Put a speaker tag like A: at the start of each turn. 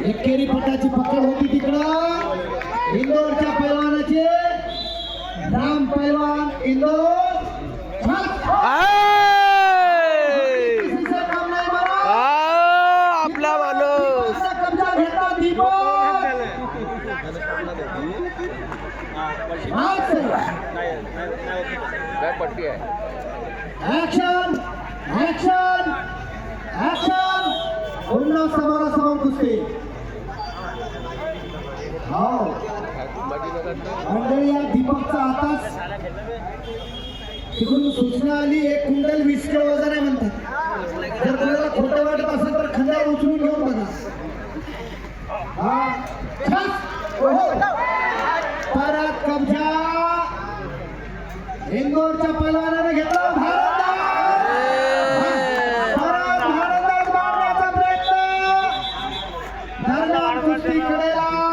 A: एकेरी पटाची पकड होती तिकडं इंदोरच्या पैलवानाचे राम पैलवान इंदोर
B: आपला माणूस
A: कब्जा घेतला दीपक
B: काय पट्टी आहे
A: ऍक्शन ऍक्शन ऍक्शन पुन्हा समोरासमोर कुस्ती हो मंडळी या दीपकचा आताच तिकडून सूचना आली 1 क्विंटल 20 किलो वजन आहे म्हणतात जर कोणाला खोटं वाटत असेल तर खांद्यावर उचलून घेऊन बघा हा परत कब्जा इंदोरच्या पैलवानाने घेतला भारत मारण्याचा प्रयत्न दरम्यान कुस्ती कडेला